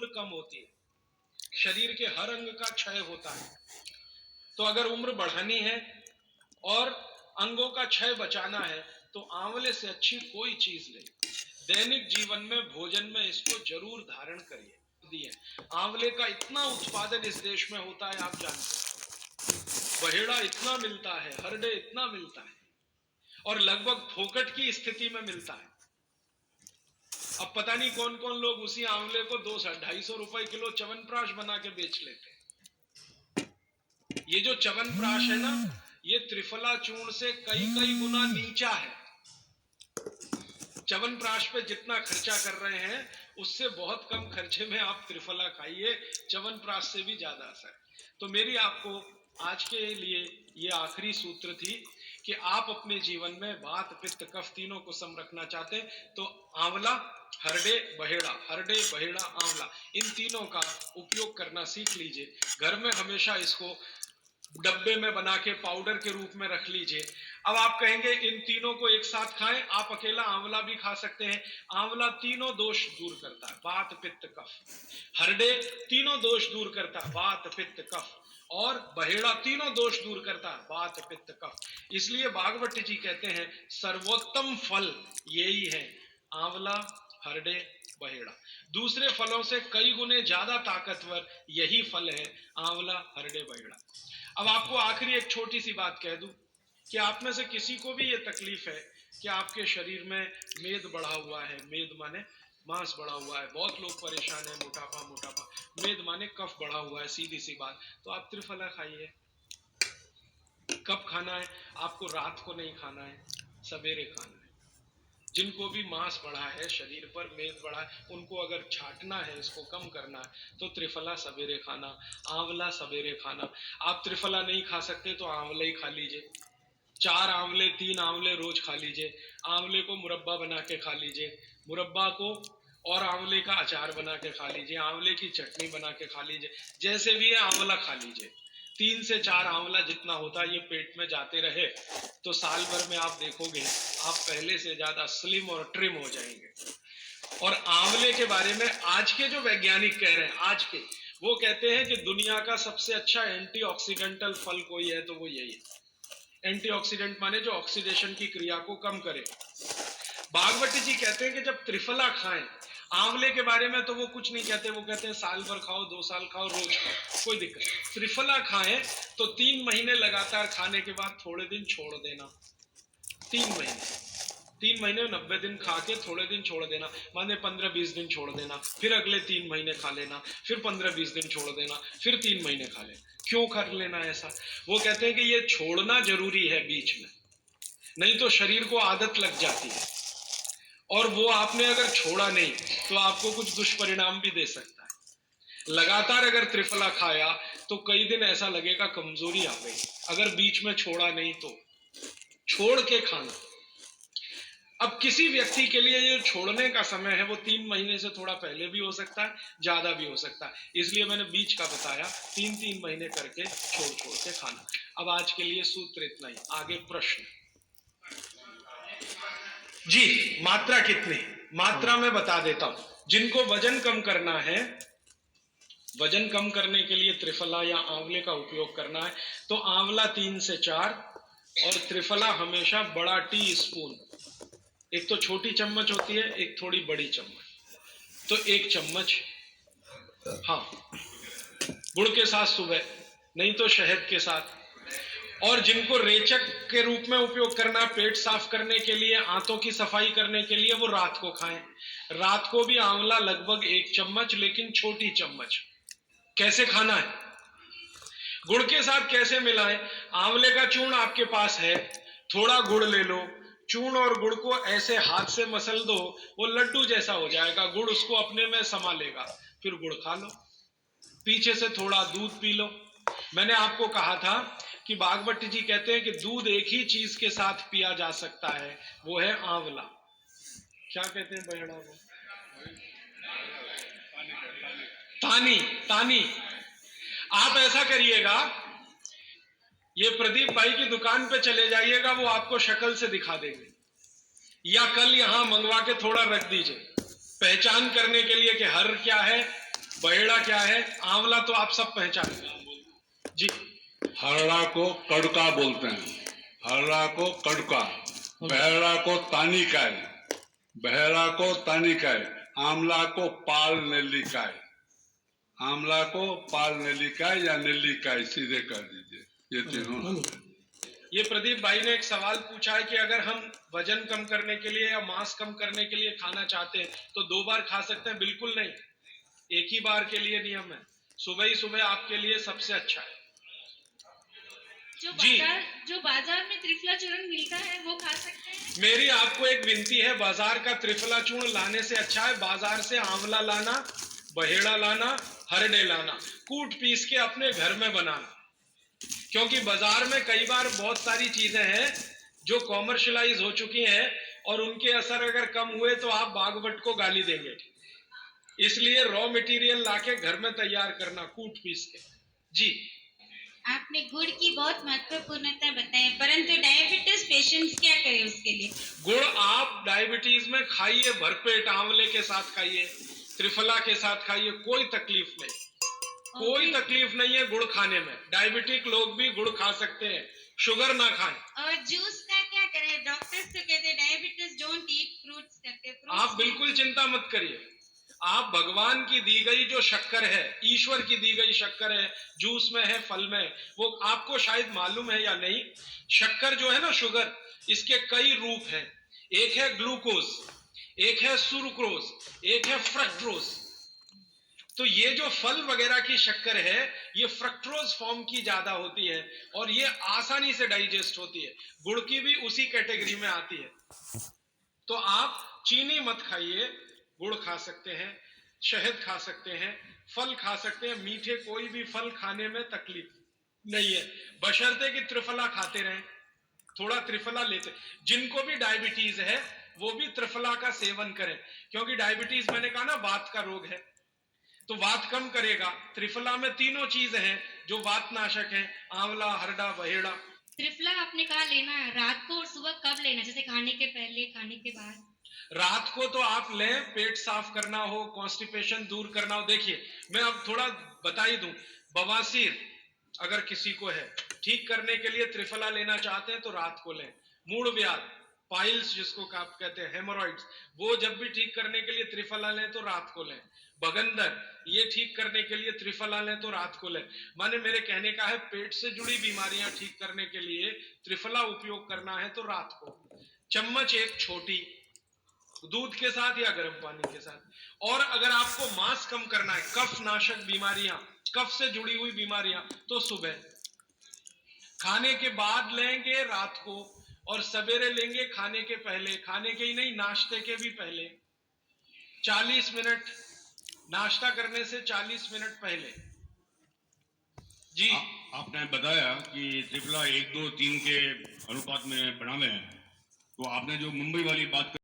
उम्र कम होती है, शरीर के हर अंग का क्षय होता है। तो अगर उम्र बढ़ानी है और अंगों का क्षय बचाना है तो आंवले से अच्छी कोई चीज नहीं। दैनिक जीवन में भोजन में इसको जरूर धारण करिए। आंवले का इतना उत्पादन इस देश में होता है, आप जानते हैं। बहेड़ा इतना मिलता है, हरडे इतना मिलता है और लगभग फोकट की स्थिति में मिलता है। अब पता नहीं कौन कौन लोग उसी आंवले को 200-250 रुपए किलो च्यवनप्राश बना के बेच लेते हैं। ये जो च्यवनप्राश है ना, ये त्रिफला चूर्ण से कई कई गुना नीचा है। च्यवनप्राश पे जितना खर्चा कर रहे हैं उससे बहुत कम खर्चे में आप त्रिफला खाइए, च्यवनप्राश से भी ज्यादा असर। तो मेरी आपको आज के लिए ये आखिरी सूत्र थी कि आप अपने जीवन में वात पित्त कफ तीनों को सम रखना चाहते हैं तो आंवला, हरडे, बहेड़ा, हरडे, बहेड़ा, आंवला, इन तीनों का उपयोग करना सीख लीजिए। घर में हमेशा इसको डब्बे में बना के पाउडर के रूप में रख लीजिए। अब आप कहेंगे इन तीनों को एक साथ खाएं, आप अकेला आंवला भी खा सकते हैं। आंवला तीनों दोष दूर करता है, वात पित्त कफ। हरडे तीनों दोष दूर करता है, वात पित्त कफ। और बहेड़ा तीनों दोष दूर करता है, वात पित्त कफ। इसलिए भागवत जी कहते हैं सर्वोत्तम फल यही है, आंवला, हरडे, बहेड़ा। दूसरे फलों से कई गुने ज्यादा ताकतवर यही फल है, आंवला, हरडे, बहेड़ा। अब आपको आखिरी एक छोटी सी बात कह दूं कि आप में से किसी को भी ये तकलीफ है कि आपके शरीर में मेद बढ़ा हुआ है, मेद माने मांस बढ़ा हुआ है, बहुत लोग परेशान है, मोटापा मोटापा, मेद माने कफ बढ़ा हुआ है, सीधी सी बात। तो आप त्रिफला खाइए। कब खाना है? आपको रात को नहीं खाना है, सवेरे खाना है। जिनको भी मांस बढ़ा है, शरीर पर मेद बढ़ा है, उनको अगर छाटना है, इसको कम करना है तो त्रिफला सवेरे खाना, आंवला सवेरे खाना। आप त्रिफला नहीं खा सकते तो आंवला ही खा लीजिए। 4 आंवले 3 आंवले रोज खा लीजिए। आंवले को मुरब्बा बना के खा लीजिए, मुरब्बा को और आंवले का अचार बना के खा लीजिए, आंवले की चटनी बना के खा लीजिए, जैसे भी है आंवला खा लीजिए। 3 से 4 आंवला जितना होता है ये पेट में जाते रहे तो साल भर में आप देखोगे आप पहले से ज्यादा स्लिम और ट्रिम हो जाएंगे। और आंवले के बारे में आज के जो वैज्ञानिक कह रहे हैं, आज के, वो कहते हैं कि दुनिया का सबसे अच्छा एंटीऑक्सीडेंटल फल कोई है तो वो यही है। एंटीऑक्सीडेंट माने जो ऑक्सीडेशन की क्रिया को कम करे। भागवती जी कहते हैं कि जब त्रिफला खाएं, आंवले के बारे में तो वो कुछ नहीं कहते, वो कहते हैं साल भर खाओ, 2 साल खाओ, रोज खाओ, कोई दिक्कत नहीं। त्रिफला खाएं तो 3 महीने लगातार खाने के बाद थोड़े दिन छोड़ देना। 3 महीने 90 दिन खा के थोड़े दिन छोड़ देना, माने 15-20 दिन छोड़ देना, फिर अगले 3 महीने खा लेना, फिर 15-20 दिन छोड़ देना, फिर 3 महीने खा लेना। क्यों कर लेना ऐसा? वो कहते हैं कि ये छोड़ना जरूरी है बीच में, नहीं तो शरीर को आदत लग जाती है और वो आपने अगर छोड़ा नहीं तो आपको कुछ दुष्परिणाम भी दे सकता है। लगातार अगर त्रिफला खाया तो कई दिन ऐसा लगेगा कमजोरी आ गई, अगर बीच में छोड़ा नहीं तो छोड़ के खाना। अब किसी व्यक्ति के लिए ये छोड़ने का समय है वो 3 महीने से थोड़ा पहले भी हो सकता है, ज्यादा भी हो सकता है, इसलिए मैंने बीच का बताया। 3-3 महीने करके छोड़ के खाना। अब आज के लिए सूत्र इतना ही, आगे प्रश्न जी। मात्रा कितनी? मात्रा में बता देता हूं। जिनको वजन कम करना है, वजन कम करने के लिए त्रिफला या आंवले का उपयोग करना है तो आंवला 3 से 4 और त्रिफला हमेशा बड़ा टी स्पून, एक तो छोटी चम्मच होती है, एक थोड़ी बड़ी चम्मच, तो 1 चम्मच, हाँ, गुड़ के साथ सुबह, नहीं तो शहद के साथ। और जिनको रेचक के रूप में उपयोग करना है, पेट साफ करने के लिए, आंतों की सफाई करने के लिए, वो रात को खाएं। रात को भी आंवला लगभग 1 चम्मच, लेकिन छोटी चम्मच। कैसे खाना है? गुड़ के साथ कैसे मिलाएं? आंवले का चूर्ण आपके पास है, थोड़ा गुड़ ले लो, चूर्ण और गुड़ को ऐसे हाथ से मसल दो, वो लड्डू जैसा हो जाएगा, गुड़ उसको अपने में समा लेगा, फिर गुड़ खा लो। पीछे से थोड़ा दूध पी लो। मैंने आपको कहा था कि भागवत जी कहते हैं कि दूध एक ही चीज के साथ पिया जा सकता है, वो है आंवला। क्या कहते हैं बहेड़ा को? तानी। तानी। आप ऐसा करिएगा, ये प्रदीप भाई की दुकान पे चले जाइएगा, वो आपको शक्ल से दिखा देंगे, या कल यहां मंगवा के थोड़ा रख दीजिए पहचान करने के लिए कि हर क्या है बहेड़ा क्या है? आंवला तो आप सब पहचाने जी। हरड़ा को कड़का बोलते हैं, हरड़ा को कड़का, बहरा को तानिकाय, बहरा को तानिकाय, आंवला को पाल नेल्लिकाय, आंवला को पाल नेल्लिकाय या नेल्लिकाय सीधे कर दीजिए, ये तीनों नाम है। ये प्रदीप भाई ने एक सवाल पूछा है कि अगर हम वजन कम करने के लिए या मांस कम करने के लिए खाना चाहते हैं तो 2 बार खा सकते हैं? बिल्कुल नहीं, एक ही बार के लिए नियम है। सुबह ही सुबह आपके लिए सबसे अच्छा है जी। जो बाजार में त्रिफला चूर्ण मिलता है वो खा सकते हैं? मेरी आपको एक विनती है, बाजार का त्रिफला चूर्ण लाने से अच्छा है बाजार से आंवला लाना, बहेड़ा लाना, हरड़े लाना, कूट पीस के अपने घर में बनाना। क्योंकि बाजार में कई बार बहुत सारी चीजें हैं जो कॉमर्शलाइज हो चुकी हैं और उनके असर अगर कम हुए तो आप बागवट को गाली देंगे। इसलिए रॉ मटेरियल लाके घर में तैयार करना, कूट पीस के जी। आपने गुड़ की बहुत महत्वपूर्णता बताई, परंतु डायबिटीज पेशेंट्स क्या करें उसके लिए? गुड़ आप डायबिटीज में खाइए, भरपेट आंवले के साथ खाइए, त्रिफला के साथ खाइए, कोई तकलीफ नहीं, कोई तकलीफ नहीं है गुड़ खाने में। डायबिटिक लोग भी गुड़ खा सकते हैं, शुगर ना खाएं। और जूस का क्या करें? डॉक्टर्स तो कहते हैं डायबिटीज डोंट ईट फ्रूट्स करके। आप बिल्कुल चिंता मत करिए, आप भगवान की दी गई जो शक्कर है, ईश्वर की दी गई शक्कर है, जूस में है, फल में, वो आपको शायद मालूम है या नहीं। शक्कर जो है ना, शुगर, इसके कई रूप हैं। एक है ग्लूकोज, एक है सुक्रोज, एक है फ्रक्टोज। तो ये जो फल वगैरह की शक्कर है, ये फ्रक्टोज फॉर्म की ज्यादा होती है और ये आसानी से डाइजेस्ट होती है। गुड़ की भी उसी कैटेगरी में आती है। तो आप चीनी मत खाइए, गुड़ खा सकते हैं, शहद खा सकते हैं, फल खा सकते हैं। मीठे कोई भी फल खाने में तकलीफ नहीं है, बशर्ते कि त्रिफला खाते रहें, थोड़ा त्रिफला लेते। जिनको भी डायबिटीज है वो भी त्रिफला का सेवन करें, क्योंकि डायबिटीज मैंने कहा ना वात का रोग है, तो वात कम करेगा। त्रिफला में तीनों चीज हैं जो वात नाशक हैं, आंवला, हरड़ा, बहेड़ा। त्रिफला आपने कहा लेना है रात को और सुबह कब लेना? जैसे खाने के पहले, खाने के बाद? रात को तो आप लें, पेट साफ करना हो, कॉन्स्टिपेशन दूर करना हो। देखिए मैं अब थोड़ा बता ही दूं, बवासीर अगर किसी को है, ठीक करने के लिए त्रिफला लेना चाहते हैं तो रात को लें। मूड व्याध, पाइल्स जिसको आप कहते हैं, हेमोरॉइड्स, वो जब भी ठीक करने के लिए त्रिफला लें तो रात को लें। बगंदर, ये ठीक करने के लिए त्रिफला लें तो रात को लें। माने मेरे कहने का है, पेट से जुड़ी बीमारियां ठीक करने के लिए त्रिफला उपयोग करना है तो रात को। चम्मच एक छोटी, दूध के साथ या गर्म पानी के साथ। और अगर आपको मांस कम करना है, कफ नाशक बीमारियां, कफ से जुड़ी हुई बीमारियां, तो सुबह खाने के बाद लेंगे, रात को, और सवेरे लेंगे खाने के पहले। खाने के ही नहीं, नाश्ते के भी पहले 40 मिनट, नाश्ता करने से 40 मिनट पहले जी। आपने बताया कि त्रिफला 1, 2, 3 के अनुपात में बना में है, तो आपने जो मुंबई वाली बात